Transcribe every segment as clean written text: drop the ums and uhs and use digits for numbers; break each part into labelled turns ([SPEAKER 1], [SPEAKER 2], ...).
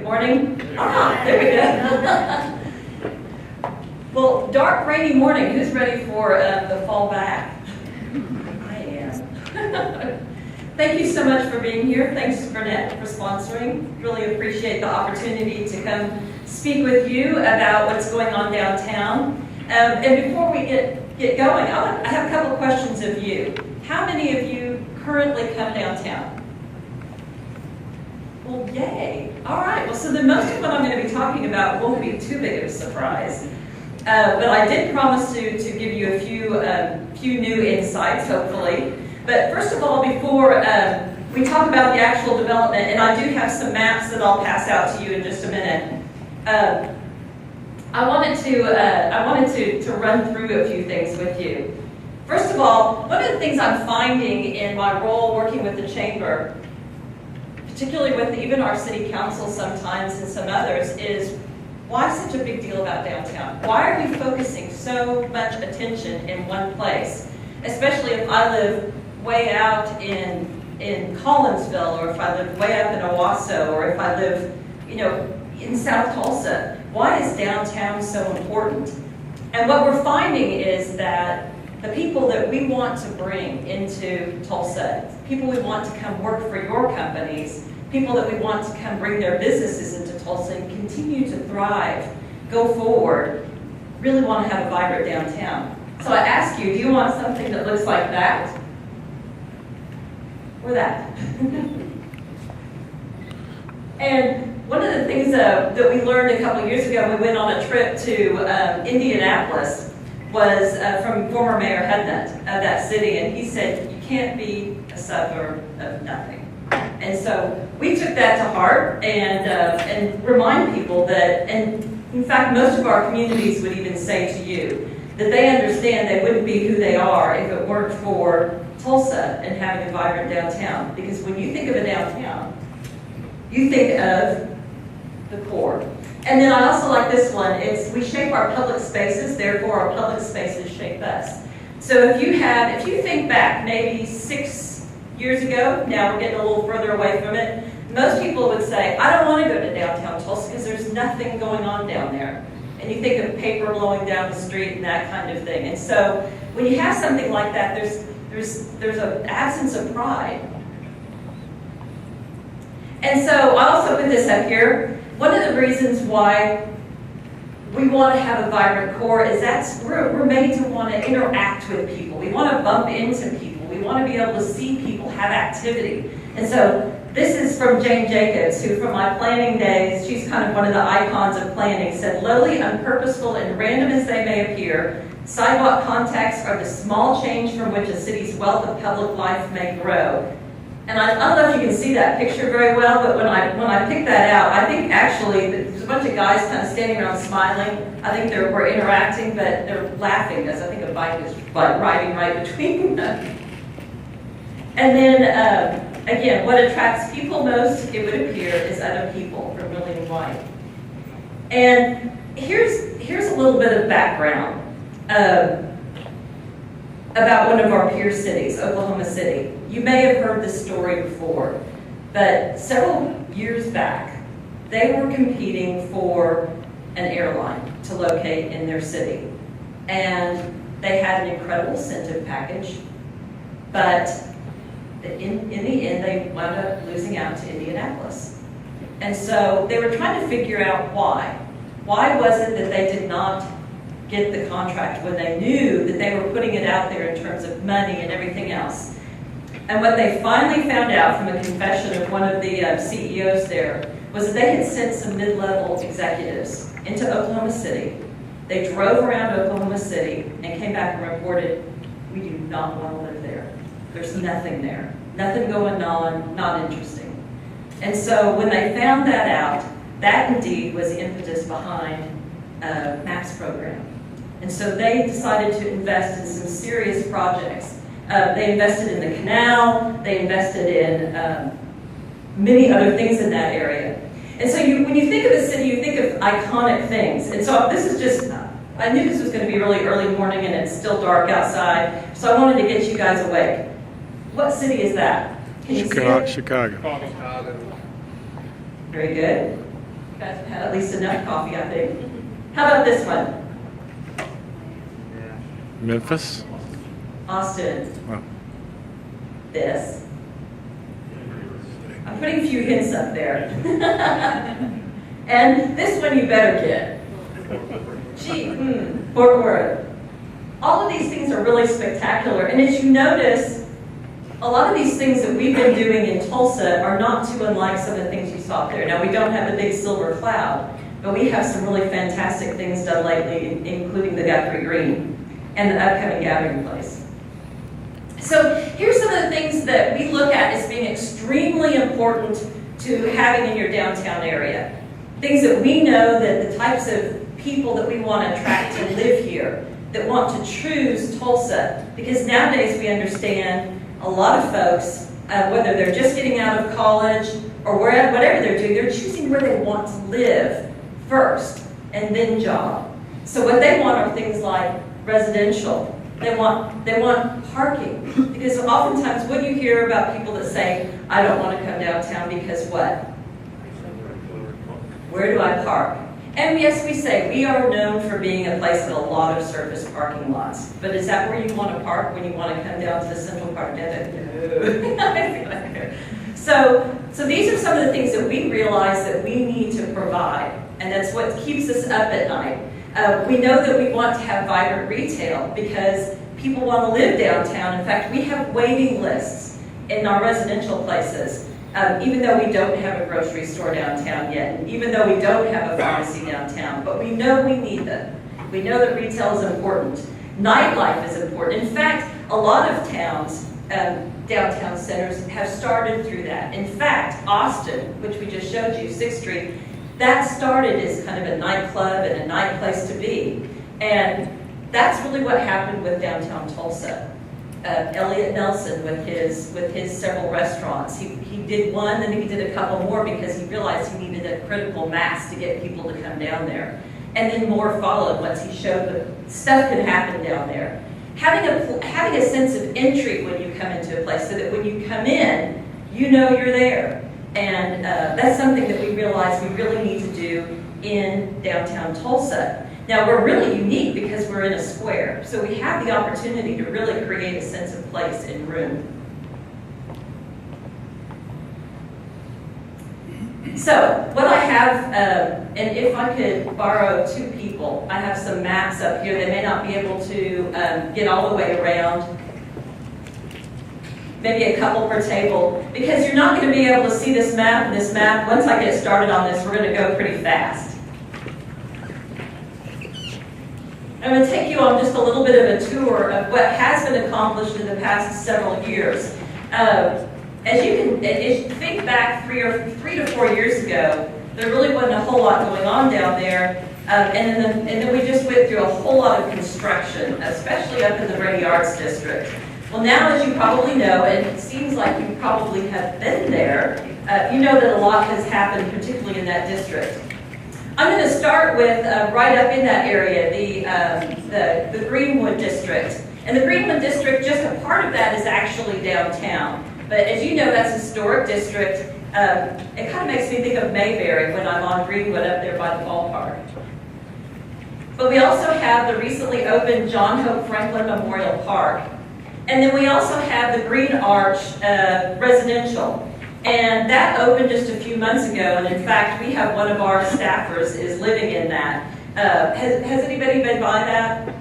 [SPEAKER 1] Good morning. There we go. Well, dark, rainy morning. Who's ready for the fall back? I am. Thank you so much for being here. Thanks, Burnett, for sponsoring. Really appreciate the opportunity to come speak with you about what's going on downtown. And before we get going, I have a couple of questions of you. How many of you currently come downtown? Well, yay. All right. Well, so then most of what I'm going to be talking about won't be too big of a surprise. But I did promise to give you a few new insights, hopefully. But first of all, before we talk about the actual development, and I do have some maps that I'll pass out to you in just a minute, I wanted to run through a few things with you. First of all, one of the things I'm finding in my role working with the Chamber, particularly with even our city council sometimes and some others, is why such a big deal about downtown? Why are we focusing so much attention in one place? Especially if I live way out in Collinsville, or if I live way up in Owasso, or if I live, in South Tulsa. Why is downtown so important? And what we're finding is that the people that we want to bring into Tulsa, people we want to come work for your companies, people that we want to come bring their businesses into Tulsa and continue to thrive, go forward, really want to have a vibrant downtown. So I ask you, do you want something that looks like that? Or that? And one of the things that we learned a couple of years ago when we went on a trip to Indianapolis was from former Mayor Hednut of that city, and he said, you can't be a suburb of nothing. And so we took that to heart and remind people that, and in fact, most of our communities would even say to you that they understand they wouldn't be who they are if it weren't for Tulsa and having a vibrant downtown. Because when you think of a downtown, you think of the core. And then I also like this one. It's we shape our public spaces, therefore our public spaces shape us. So if you think back maybe 6 years ago, now we're getting a little further away from it, most people would say, I don't want to go to downtown Tulsa because there's nothing going on down there. And you think of paper blowing down the street and that kind of thing. And so when you have something like that, there's an absence of pride. And so I also put this up here. One of the reasons why we want to have a vibrant core is we're made to want to interact with people. We want to bump into people. We want to be able to see people have activity. And so this is from Jane Jacobs, who from my planning days, she's kind of one of the icons of planning, said, lowly, unpurposeful, and random as they may appear, sidewalk contacts are the small change from which a city's wealth of public life may grow. And I don't know if you can see that picture very well, but when I picked that out, I think actually there's a bunch of guys kind of standing around smiling. I think we're interacting, but they're laughing because I think a bike is riding right between them. And then, again, what attracts people most, it would appear, is other people from really and white. And here's a little bit of background about one of our peer cities, Oklahoma City. You may have heard this story before, but several years back, they were competing for an airline to locate in their city. And they had an incredible incentive package, but in the end, they wound up losing out to Indianapolis. And so they were trying to figure out why. Why was it that they did not get the contract when they knew that they were putting it out there in terms of money and everything else? And what they finally found out from a confession of one of the CEOs there was that they had sent some mid-level executives into Oklahoma City. They drove around Oklahoma City and came back and reported, we do not want to live there. There's nothing there. Nothing going on, not interesting. And so when they found that out, that indeed was the impetus behind MAP's program. And so they decided to invest in some serious projects. They invested in the canal, they invested in many other things in that area. And so when you think of a city, you think of iconic things. And so this is just, I knew this was going to be really early morning and it's still dark outside, so I wanted to get you guys awake. What city is that? Can you see it?
[SPEAKER 2] Chicago.
[SPEAKER 1] Very good. guys have had at least enough coffee, I think. How about this one?
[SPEAKER 2] Memphis?
[SPEAKER 1] Austin.
[SPEAKER 2] Oh.
[SPEAKER 1] This. I'm putting a few hints up there. And this one you better get. Gee, Fort Worth. All of these things are really spectacular. And as you notice, a lot of these things that we've been doing in Tulsa are not too unlike some of the things you saw there. Now, we don't have the big silver cloud, but we have some really fantastic things done lately, including the Guthrie Green and the upcoming gathering place. So here's some of the things that we look at as being extremely important to having in your downtown area. Things that we know that the types of people that we want to attract to live here, that want to choose Tulsa, because nowadays we understand a lot of folks, whether they're just getting out of college or whatever they're doing, they're choosing where they want to live first and then job. So what they want are things like residential. They want parking, because oftentimes what you hear about people that say, I don't want to come downtown because what? Where do I park? And yes, we say we are known for being a place with a lot of surface parking lots. But is that where you want to park when you want to come down to the central part of Denver? No. So these are some of the things that we realize that we need to provide, and that's what keeps us up at night. We know that we want to have vibrant retail because people want to live downtown. In fact, we have waiting lists in our residential places. Even though we don't have a grocery store downtown yet, and even though we don't have a pharmacy downtown, but we know we need them. We know that retail is important. Nightlife is important. In fact, a lot of towns, downtown centers have started through that. In fact, Austin, which we just showed you, 6th Street, that started as kind of a nightclub and a night place to be. And that's really what happened with downtown Tulsa. Elliot Nelson with his several restaurants. He did one, then he did a couple more because he realized he needed a critical mass to get people to come down there. And then more followed once he showed that stuff could happen down there. Having a sense of entry when you come into a place so that when you come in, you know you're there. And that's something that we realize we really need to do in downtown Tulsa. Now, we're really unique because we're in a square, so we have the opportunity to really create a sense of place and room. So, what I have, and if I could borrow 2 people, I have some maps up here. They may not be able to get all the way around. Maybe a couple per table, because you're not going to be able to see this map and this map. Once I get started on this, we're going to go pretty fast. I'm going to take you on just a little bit of a tour of what has been accomplished in the past several years. As you think back 3 to 4 years ago, there really wasn't a whole lot going on down there, and then we just went through a whole lot of construction, especially up in the Brain Arts District. Well, now, as you probably know, and it seems like you probably have been there, you know that a lot has happened, particularly in that district. I'm going to start with right up in that area, the Greenwood District. And the Greenwood District, just a part of that is actually downtown. But as you know, that's a historic district. It kind of makes me think of Mayberry when I'm on Greenwood up there by the ballpark. But we also have the recently opened John Hope Franklin Memorial Park. And then we also have the Green Arch Residential. And that opened just a few months ago, and in fact, we have one of our staffers is living in that. Has anybody been by that?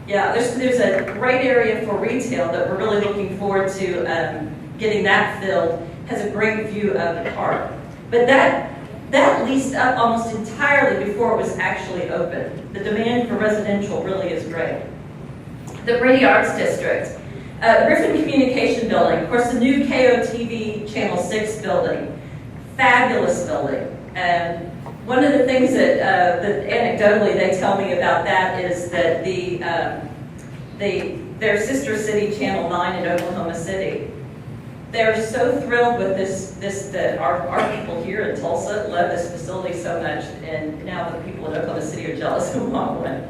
[SPEAKER 1] Yeah, there's a great area for retail that we're really looking forward to getting that filled. Has a great view of the park. But that leased up almost entirely before it was actually open. The demand for residential really is great. The Brady Arts District. Griffin Communication Building, of course, the new KOTV Channel 6 building, fabulous building. One of the things that anecdotally they tell me about that is that their sister city, Channel 9 in Oklahoma City, they're so thrilled with that our people here in Tulsa love this facility so much, and now the people in Oklahoma City are jealous and want one.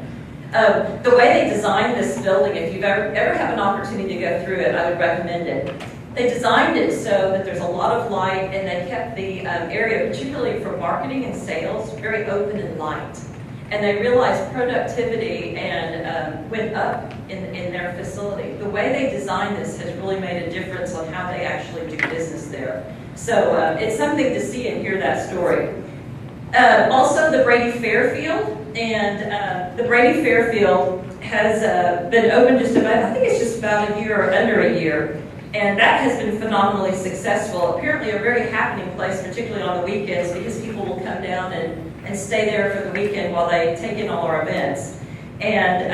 [SPEAKER 1] The way they designed this building, if you've ever have an opportunity to go through it, I would recommend it. They designed it so that there's a lot of light, and they kept the area, particularly for marketing and sales, very open and light. And they realized productivity and went up in their facility. The way they designed this has really made a difference on how they actually do business there. So it's something to see and hear that story. Also, the Brain Fairfield, and the Brain Fairfield has been open just about, I think it's just about a year or under a year. And that has been phenomenally successful. Apparently a very happening place, particularly on the weekends, because people will come down and stay there for the weekend while they take in all our events. And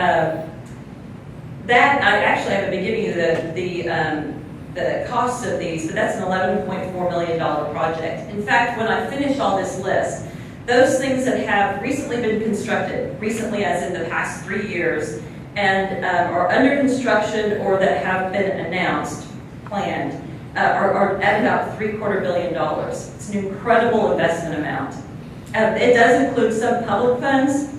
[SPEAKER 1] that, I actually haven't been giving you the costs of these, but that's an $11.4 million project. In fact, when I finish all this list, those things that have recently been constructed, recently as in the past 3 years, and are under construction or that have been announced, planned, are at about $750 million. It's an incredible investment amount. It does include some public funds,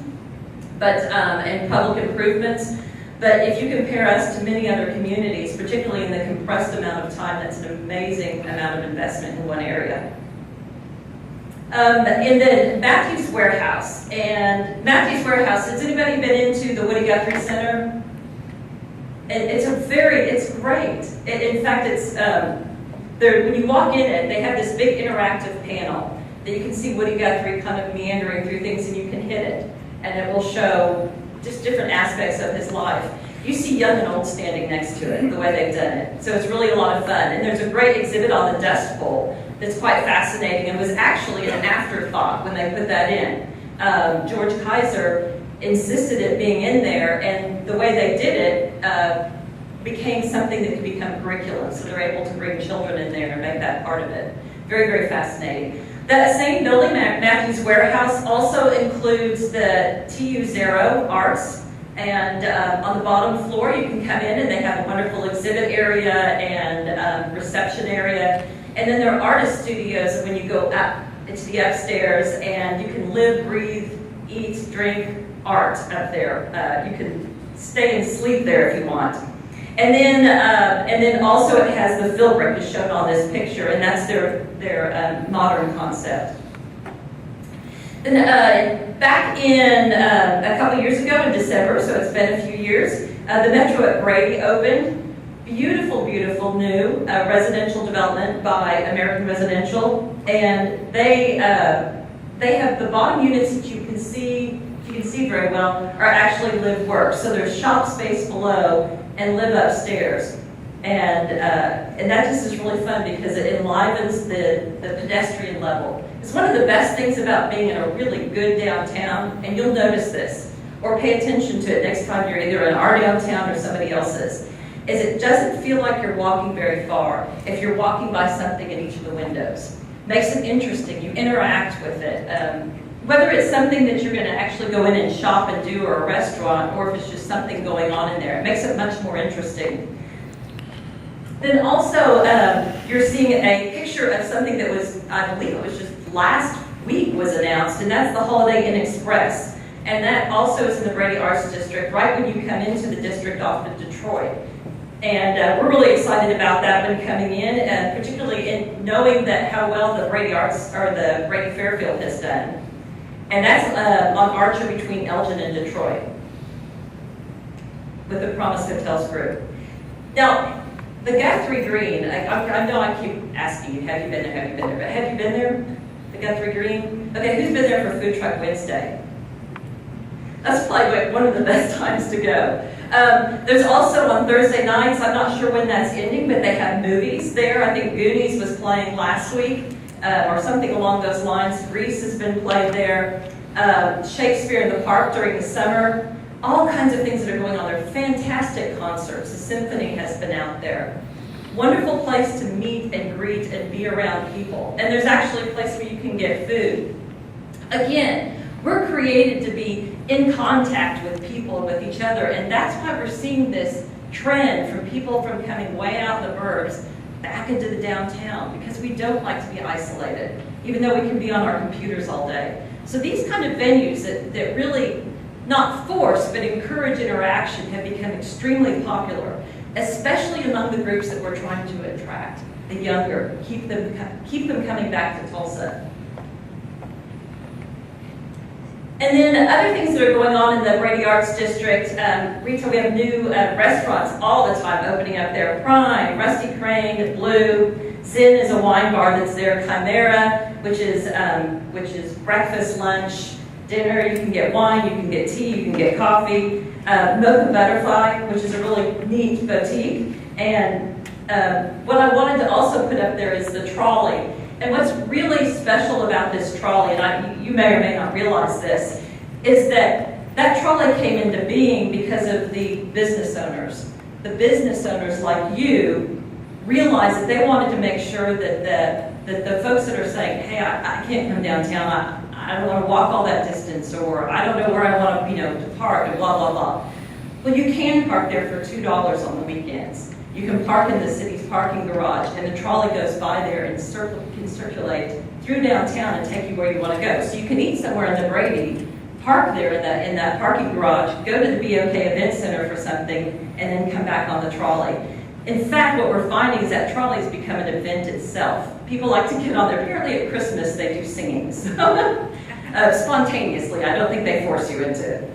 [SPEAKER 1] but and public improvements. But if you compare us to many other communities, particularly in the compressed amount of time, that's an amazing amount of investment in one area. And then Matthews Warehouse. And Matthews Warehouse, has anybody been into the Woody Guthrie Center? It's great. In fact, it's when you walk in it, they have this big interactive panel that you can see Woody Guthrie kind of meandering through things, and you can hit it, and it will show just different aspects of his life. You see young and old standing next to it, the way they've done it. So it's really a lot of fun. And there's a great exhibit on the Dust Bowl that's quite fascinating and was actually an afterthought when they put that in. George Kaiser insisted it being in there, and the way they did it became something that could become curriculum, so they're able to bring children in there and make that part of it. Very, very fascinating. That same building, Matthews Warehouse, also includes the TU Zero Arts, and on the bottom floor you can come in and they have a wonderful exhibit area and reception area, and then there are artist studios when you go up into the upstairs, and you can live, breathe, eat, drink art up there. You can stay and sleep there if you want. And then also it has the Philbrick is shown on this picture, and that's their modern concept. Then back in a couple years ago in December, so it's been a few years, the Metro at Brady opened. Beautiful, beautiful new residential development by American Residential, and they have the bottom units that you can see very well are actually live work. So there's shop space below and live upstairs, and that just is really fun because it enlivens the pedestrian level. It's one of the best things about being in a really good downtown, and you'll notice this, or pay attention to it next time you're either in our downtown or somebody else's, is it doesn't feel like you're walking very far if you're walking by something in each of the windows. Makes it interesting. You interact with it. Whether it's something that you're going to actually go in and shop and do, or a restaurant, or if it's just something going on in there, it makes it much more interesting. Then also, you're seeing a picture of something that was, I believe it was just last week was announced, and that's the Holiday Inn Express. And that also is in the Brady Arts District, right when you come into the district off of Detroit. And we're really excited about that one coming in, and particularly in knowing that how well the Brady Arts, or the Brain Fairfield has done. And that's on Archer between Elgin and Detroit with the Promise Hotels group. Now, the Guthrie Green, I know I keep asking you, have you been there, have you been there? But have you been there, the Guthrie Green? Okay, who's been there for Food Truck Wednesday? That's probably one of the best times to go. There's also on Thursday nights, I'm not sure when that's ending, but they have movies there. I think Goonies was playing last week, or something along those lines. Grease has been played there. Shakespeare in the Park during the summer. All kinds of things that are going on there. Fantastic concerts. The symphony has been out there. Wonderful place to meet and greet and be around people. And there's actually a place where you can get food. Again, we're created to be in contact with people and with each other, and that's why we're seeing this trend from people from coming way out in the burbs back into the downtown, because we don't like to be isolated, even though we can be on our computers all day. So these kind of venues that really not force but encourage interaction have become extremely popular. especially among the groups that we're trying to attract, the younger, keep them coming back to Tulsa. And then other things that are going on in the Brady Arts District, retail, we have new restaurants all the time opening up there. Prime, Rusty Crane, Blue, Zen is a wine bar that's there, Chimera, which is breakfast, lunch, dinner. You can get wine, you can get tea, you can get coffee. Mocha Butterfly, which is a really neat boutique. And what I wanted to also put up there is the trolley. And what's really special about this trolley, and you may or may not realize this, is that trolley came into being because of the business owners. The business owners like you realized that they wanted to make sure that the folks that are saying, hey, I can't come downtown, I don't want to walk all that distance, or I don't know where I want to park, and blah, blah, blah. Well, you can park there for $2 on the weekends. You can park in the city's parking garage, and the trolley goes by there and can circulate through downtown and take you where you want to go. So you can eat somewhere in the Brady, park there in that parking garage, go to the BOK Event Center for something, and then come back on the trolley. In fact, what we're finding is that trolley has become an event itself. People like to get on there. Apparently at Christmas they do singing, so spontaneously. I don't think they force you into it.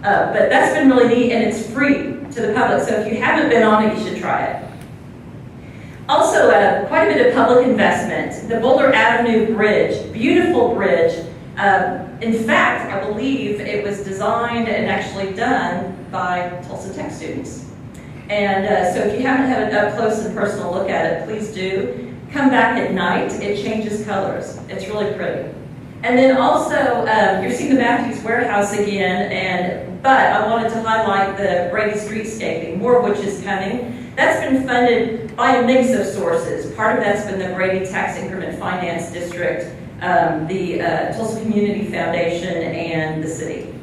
[SPEAKER 1] But that's been really neat, and it's free to the public, so if you haven't been on it, you should try it. Also, quite a bit of public investment. The Boulder Avenue Bridge, beautiful bridge. In fact, I believe it was designed and actually done by Tulsa Tech students. And so if you haven't had an up-close and personal look at it, please do. Come back at night, it changes colors. It's really pretty. And then also, you're seeing the Matthews Warehouse again, but I wanted to highlight the Brady Streetscaping, more of which is coming. That's been funded by a mix of sources. Part of that's been the Brady Tax Increment Finance District, the Tulsa Community Foundation, and the city.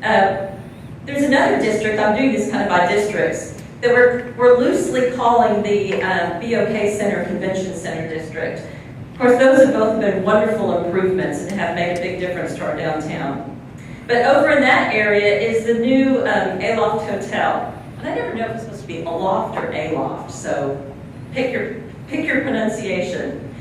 [SPEAKER 1] There's another district, I'm doing this kind of by districts, that we're loosely calling the BOK Center Convention Center District. Of course, those have both been wonderful improvements and have made a big difference to our downtown. But over in that area is the new Aloft Hotel. And I never know if it's supposed to be Aloft or Aloft, so pick your pronunciation.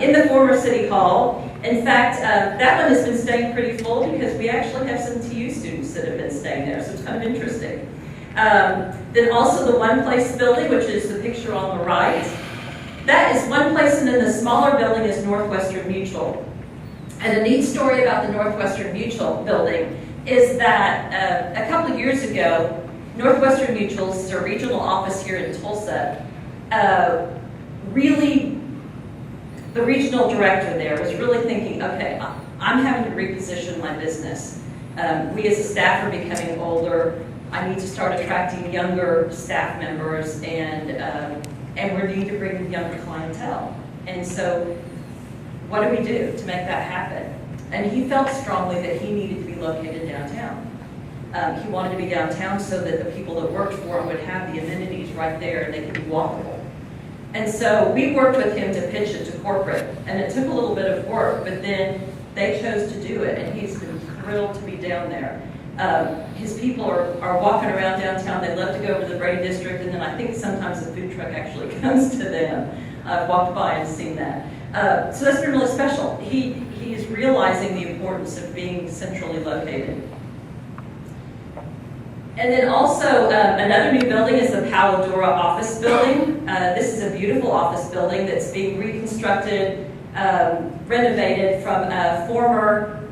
[SPEAKER 1] In the former City Hall. In fact, that one has been staying pretty full because we actually have some TU students that have been staying there, so it's kind of interesting. Then also the One Place building, which is the picture on the right. That is one place, and then the smaller building is Northwestern Mutual. And a neat story about the Northwestern Mutual building is that a couple of years ago, Northwestern Mutual is a regional office here in Tulsa. The regional director there was really thinking, okay, I'm having to reposition my business. We as a staff are becoming older. I need to start attracting younger staff members, and we need to bring in younger clientele. And so what do we do to make that happen? And he felt strongly that he needed to be located downtown. He wanted to be downtown so that the people that worked for him would have the amenities right there and they could be walkable. And so we worked with him to pitch it to corporate, and it took a little bit of work, but then they chose to do it, and he's been thrilled to be down there. His people are walking around downtown. They love to go to the Brain District, and then I think sometimes the food truck actually comes to them. I've walked by and seen that. So that's been really special. He is realizing the importance of being centrally located. And then also another new building is the Paladora office building. This is a beautiful office building that's being reconstructed, renovated from a former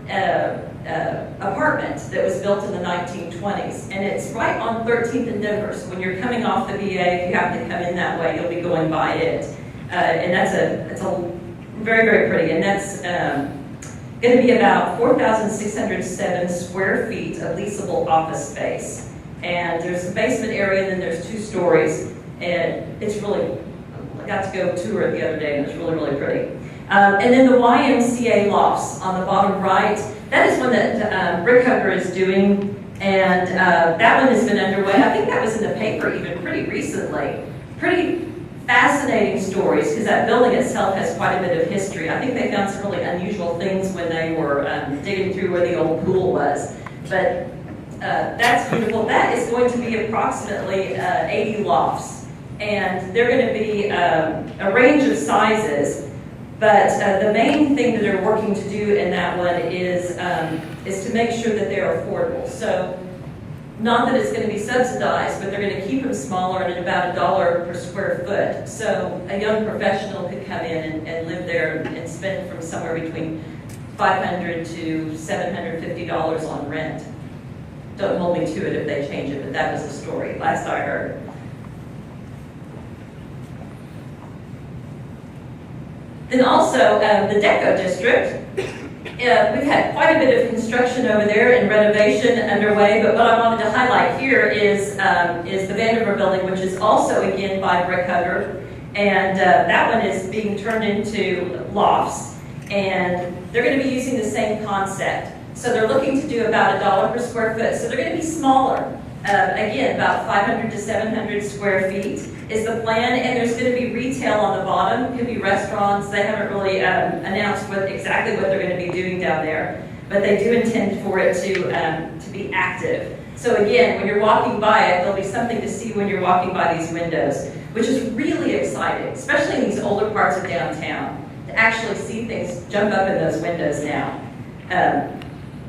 [SPEAKER 1] apartment that was built in the 1920s. And it's right on 13th and Denver. So when you're coming off the VA, if you happen to come in that way, you'll be going by it. And it's a very, very pretty. And that's going to be about 4,607 square feet of leasable office space. And there's a basement area, and then there's 2 stories. And it's really, I got to go tour it the other day, and it's really, really pretty. And then the YMCA lofts on the bottom right, that is one that Rick Hooker is doing, and that one has been underway. I think that was in the paper even pretty recently. Pretty fascinating stories, because that building itself has quite a bit of history. I think they found some really unusual things when they were digging through where the old pool was. But That's beautiful. That is going to be approximately 80 lofts, and they're going to be a range of sizes. But the main thing that they're working to do in that one is to make sure that they're affordable. So, not that it's going to be subsidized, but they're going to keep them smaller and at about $1 per square foot. So a young professional could come in and live there and spend from somewhere between $500 to $750 on rent. Don't hold me to it if they change it, but that was the story last I heard. Then also the Deco District. We've had quite a bit of construction over there and renovation underway, but what I wanted to highlight here is the Vanderbilt building, which is also again by Brick Hugger, and that one is being turned into lofts, and they're going to be using the same concept. So they're looking to do about $1 per square foot, so they're going to be smaller. Again, about 500 to 700 square feet is the plan, and there's going to be retail on the bottom. Could be restaurants. They haven't really announced exactly what they're going to be doing down there, but they do intend for it to be active. So again, when you're walking by it, there'll be something to see when you're walking by these windows, which is really exciting, especially in these older parts of downtown, to actually see things jump up in those windows now.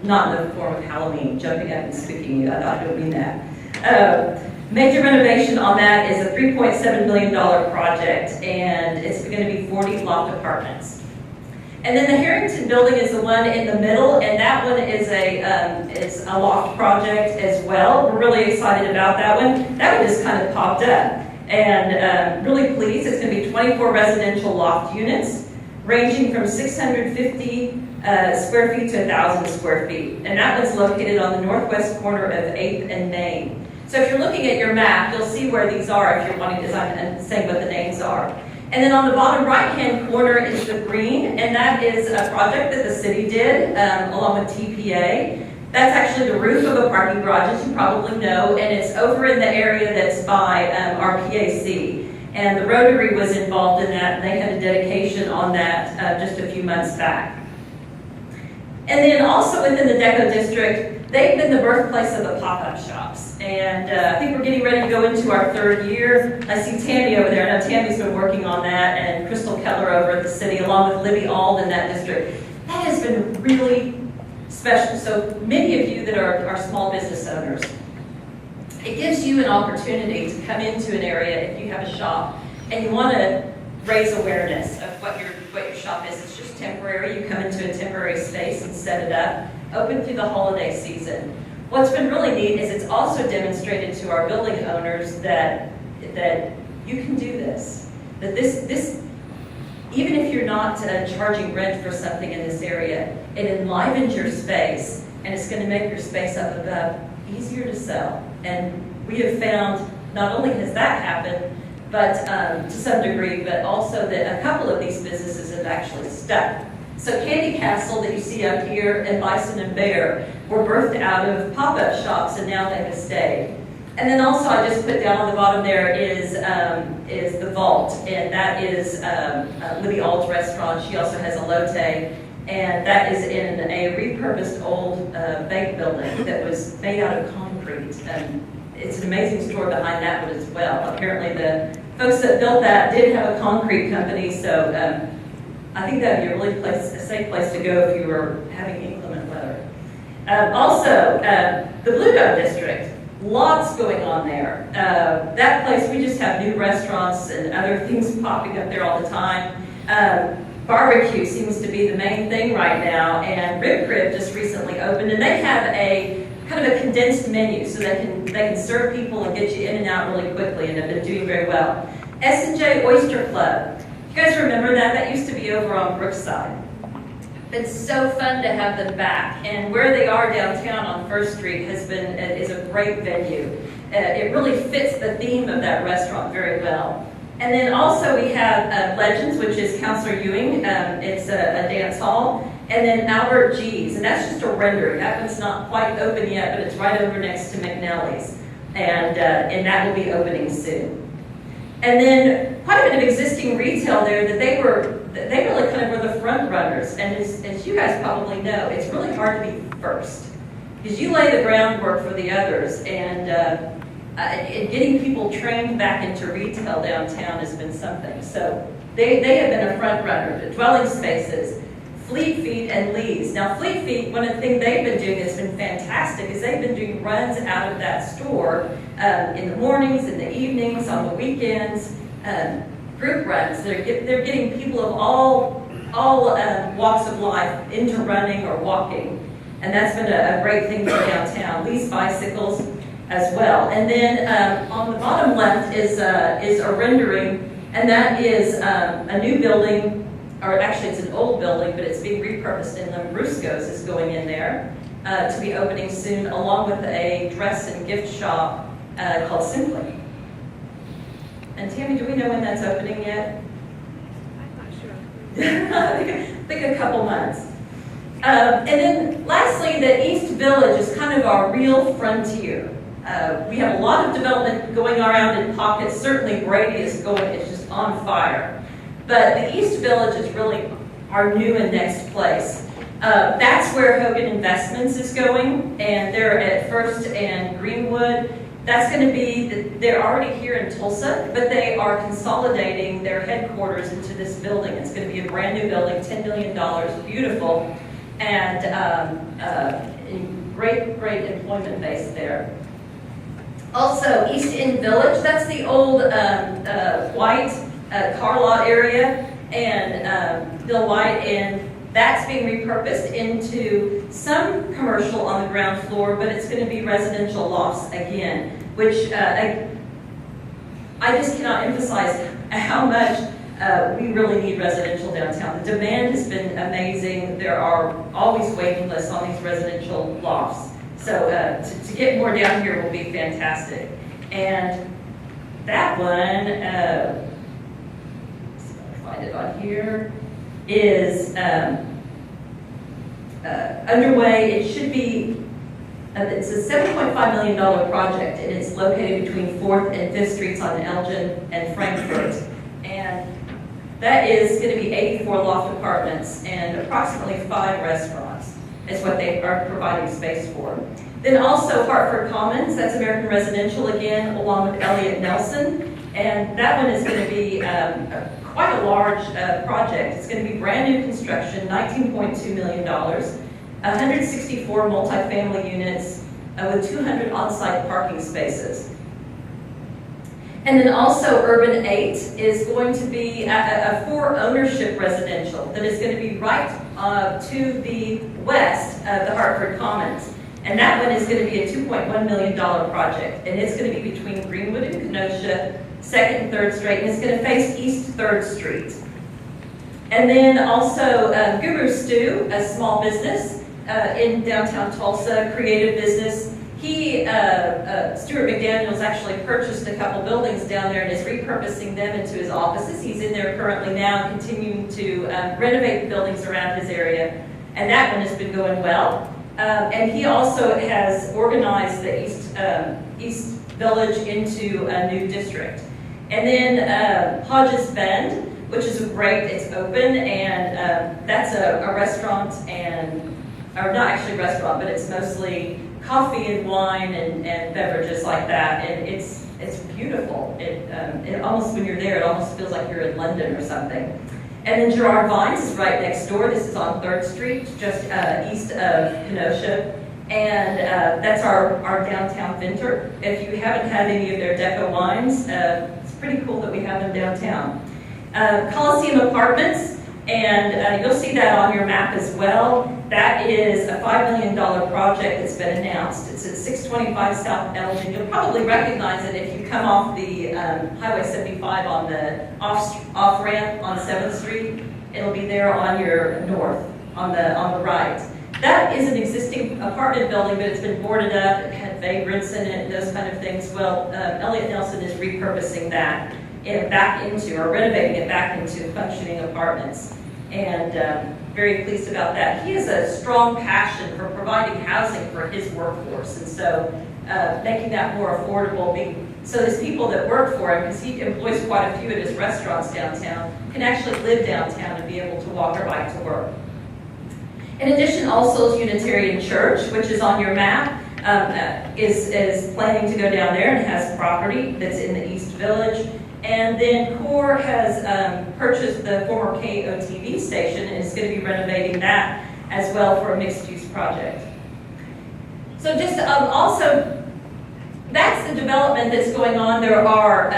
[SPEAKER 1] Not in the form of Halloween, jumping up and spooking you. I don't mean that. Major renovation on that is a $3.7 million project, and it's going to be 40 loft apartments. And then the Harrington building is the one in the middle, and that one is a loft project as well. We're really excited about that one. That one just kind of popped up, and really pleased. It's going to be 24 residential loft units, ranging from 650 square feet to 1,000 square feet. And that one's located on the northwest corner of 8th and Main. So if you're looking at your map, you'll see where these are if you're wanting to design and saying what the names are. And then on the bottom right-hand corner is the green, and that is a project that the city did along with TPA. That's actually the roof of a parking garage, as you probably know, and it's over in the area that's by our PAC. And the Rotary was involved in that, and they had a dedication on that just a few months back. And then also within the Deco District, they've been the birthplace of the pop-up shops. And I think we're getting ready to go into our 3rd year. I see Tammy over there. I know Tammy's been working on that, and Crystal Keller over at the city, along with Libby Ald in that district. That has been really special. So many of you that are small business owners, it gives you an opportunity to come into an area if you have a shop and you want to raise awareness of what your shop is. It's just temporary. You come into a temporary space and set it up, open through the holiday season. What's been really neat is it's also demonstrated to our building owners that you can do this. That this even if you're not charging rent for something in this area, it enlivens your space, and it's going to make your space up above easier to sell. And we have found not only has that happened, but to some degree, but also that a couple of these businesses have actually stuck. So Candy Castle that you see up here and Bison and Bear were birthed out of pop-up shops, and now they have stayed. And then also I just put down on the bottom there is the Vault, and that is Libby Ald's restaurant. She also has a Lotte, and that is in a repurposed old bank building that was made out of concrete. And it's an amazing story behind that one as well. Apparently the folks that built that did have a concrete company, so I think that would be a really safe place to go if you were having inclement weather. Also, the Ludo District, lots going on there. That place, we just have new restaurants and other things popping up there all the time. Barbecue seems to be the main thing right now, and Rib Crib just recently opened, and they have a kind of a condensed menu, so they can serve people and get you in and out really quickly, and have been doing very well. S&J Oyster Club. You guys remember that? That used to be over on Brookside. It's so fun to have them back, and where they are downtown on First Street is a great venue. It really fits the theme of that restaurant very well. And then also we have Legends, which is Counselor Ewing. It's a dance hall. And then Albert G's, and that's just a rendering. That one's not quite open yet, but it's right over next to McNally's. And that will be opening soon. And then quite a bit of existing retail there that they really kind of were the front runners. And as you guys probably know, it's really hard to be first. Because you lay the groundwork for the others, and getting people trained back into retail downtown has been something. So they have been a front runner. The dwelling spaces, Fleet Feet and Lee's. Now Fleet Feet, one of the things they've been doing that's been fantastic is they've been doing runs out of that store in the mornings, in the evenings, on the weekends, group runs. They're getting people of all walks of life into running or walking. And that's been a great thing for downtown. Lee's bicycles as well. And then on the bottom left is a rendering, and that is a new building, or actually it's an old building, but it's being repurposed, and Lambrusco's is going in there to be opening soon, along with a dress and gift shop called Simply. And Tammy, do we know when that's opening yet?
[SPEAKER 2] I'm not sure.
[SPEAKER 1] I think a couple months. And then lastly, the East Village is kind of our real frontier. We have a lot of development going around in pockets. Certainly Brady is it's just on fire. But the East Village is really our new and next place. That's where Hogan Investments is going, and they're at First and Greenwood. That's going to be, they're already here in Tulsa, but they are consolidating their headquarters into this building. It's going to be a brand new building, $10 million, beautiful, and great employment base there. Also, Easton Village, that's the old white car lot area, and Bill White, and that's being repurposed into some commercial on the ground floor, but it's going to be residential lofts again, which I just cannot emphasize how much we really need residential downtown. The demand has been amazing. There are always waiting lists on these residential lofts. So to get more down here will be fantastic. And that one, find it on here, is underway. It should be, it's a $7.5 million project, and it's located between 4th and 5th Streets on Elgin and Frankfurt. And that is going to be 84 loft apartments and approximately 5 restaurants is what they are providing space for. Then also Hartford Commons, that's American Residential again, along with Elliott Nelson. And that one is going to be quite a large project. It's going to be brand new construction, $19.2 million, 164 multifamily units with 200 on-site parking spaces. And then also Urban 8 is going to be a 4-ownership residential that is going to be right to the west of the Hartford Commons. And that one is going to be a $2.1 million project. And it's going to be between Greenwood and Kenosha, 2nd and 3rd Street, and it's going to face East 3rd Street. And then also Guru Stew, a small business in downtown Tulsa, creative business. He, Stuart McDaniels, actually purchased a couple buildings down there and is repurposing them into his offices. He's in there currently now, continuing to renovate the buildings around his area, and that one has been going well. And he also has organized the East Village into a new district. And then Hodges Bend, which is it's open, and that's a restaurant, or not actually a restaurant, but it's mostly coffee and wine and beverages like that, and it's beautiful. It almost, when you're there, it almost feels like you're in London or something. And then Gerard Vines is right next door. This is on 3rd Street, just east of Kenosha, and that's our downtown Vintner. If you haven't had any of their Deco wines, it's pretty cool that we have them downtown. Coliseum Apartments, and you'll see that on your map as well. That is a $5 million project that's been announced. It's at 625 South Elgin. You'll probably recognize it if you come off the Highway 75 on the off-ramp on 7th Street. It'll be there on your north, on the right. That is an existing apartment building, but it's been boarded up. It had vagrants in it, those kind of things. Well, Elliott Nelson is repurposing that or renovating it back into functioning apartments. And very pleased about that. He has a strong passion for providing housing for his workforce, and so making that more affordable. So those people that work for him, because he employs quite a few at his restaurants downtown, can actually live downtown and be able to walk or bike to work. In addition, All Souls Unitarian Church, which is on your map, is planning to go down there and has property that's in the East Village. And then CORE has purchased the former KOTV station and is going to be renovating that as well for a mixed-use project. So just also, that's the development that's going on. There are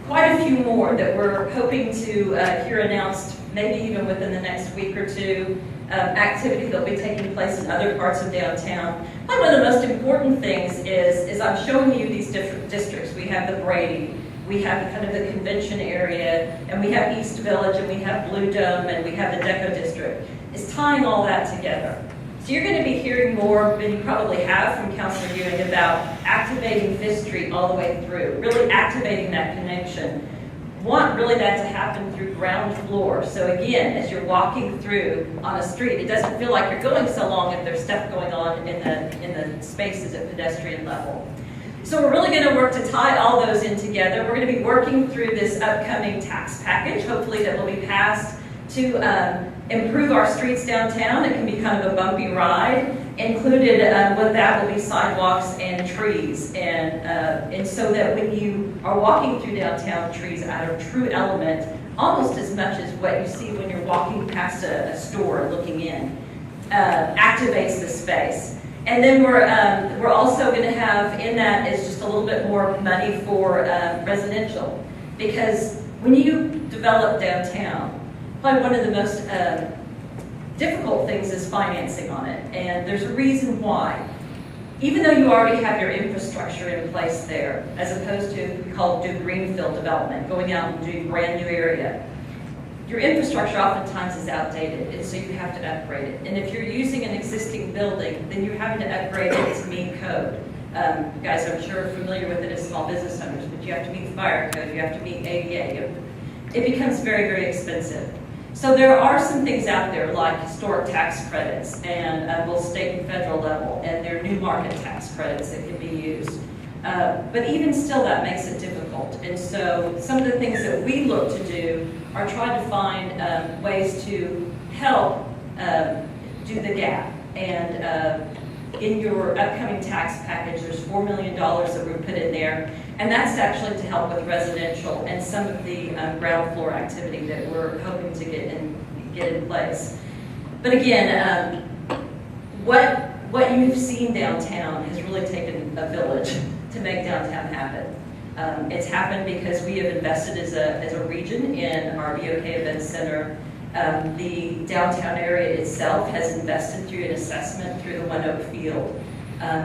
[SPEAKER 1] quite a few more that we're hoping to hear announced, maybe even within the next week or two, activity that will be taking place in other parts of downtown. One of the most important things is I'm showing you these different districts. We have the Brady, we have kind of the convention area, and we have East Village, and we have Blue Dome, and we have the Deco District. It's tying all that together. So you're going to be hearing more than you probably have from Councilor Ewing about activating Fifth Street all the way through, really activating that connection. Want really that to happen through ground floor. So again, as you're walking through on a street, it doesn't feel like you're going so long if there's stuff going on in the spaces at pedestrian level. So we're really going to work to tie all those in together. We're going to be working through this upcoming tax package, hopefully that will be passed to improve our streets downtown. It can be kind of a bumpy ride. Included with that will be sidewalks and trees, and so that when you are walking through downtown, trees add a true element, almost as much as what you see when you're walking past a store looking in. Activates the space. And then we're also going to have in that is just a little bit more money for residential, because when you develop downtown, probably one of the most difficult things is financing on it, and there's a reason why. Even though you already have your infrastructure in place there, as opposed to we call it greenfield development, going out and doing brand new area, your infrastructure oftentimes is outdated, and so you have to upgrade it. And if you're using an existing building, then you're having to upgrade it to meet code. You guys, I'm sure, are familiar with it as small business owners, but you have to meet fire code, you have to meet ADA. It becomes very, very expensive. So there are some things out there like historic tax credits and both state and federal level, and there are new market tax credits that can be used. But even still, that makes it difficult. And so some of the things that we look to do are try to find ways to help do the gap. And in your upcoming tax package, there's $4 million that we put in there. And that's actually to help with residential and some of the ground floor activity that we're hoping to get in place. But again, what you've seen downtown has really taken a village to make downtown happen. It's happened because we have invested as a region in our BOK Event Center. The downtown area itself has invested through an assessment through the One Oak Field.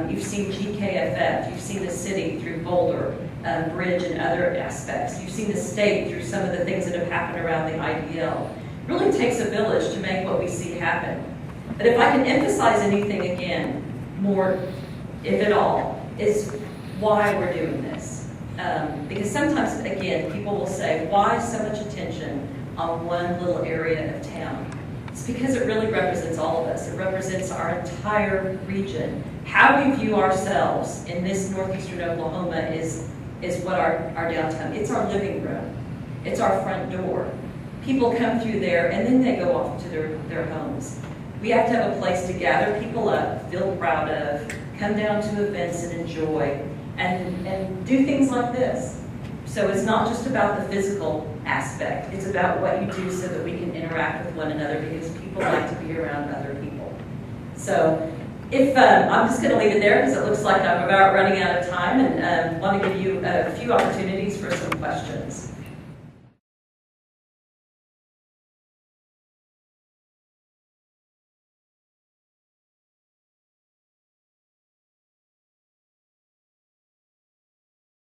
[SPEAKER 1] You've seen GKFF, you've seen the city through Boulder, Bridge and other aspects. You've seen the state through some of the things that have happened around the IDL. It really takes a village to make what we see happen. But if I can emphasize anything again, more, if at all, is why we're doing this. Because sometimes, again, people will say, why so much attention on one little area of town? It's because it really represents all of us. It represents our entire region. How we view ourselves in this northeastern Oklahoma is what our downtown, it's our living room. It's our front door. People come through there and then they go off to their homes. We have to have a place to gather people up, feel proud of, come down to events and enjoy, and do things like this. So it's not just about the physical aspect. It's about what you do so that we can interact with one another, because people like to be around other people. So if I'm just going to leave it there because it looks like I'm about running out of time, and want to give you a few opportunities for some questions.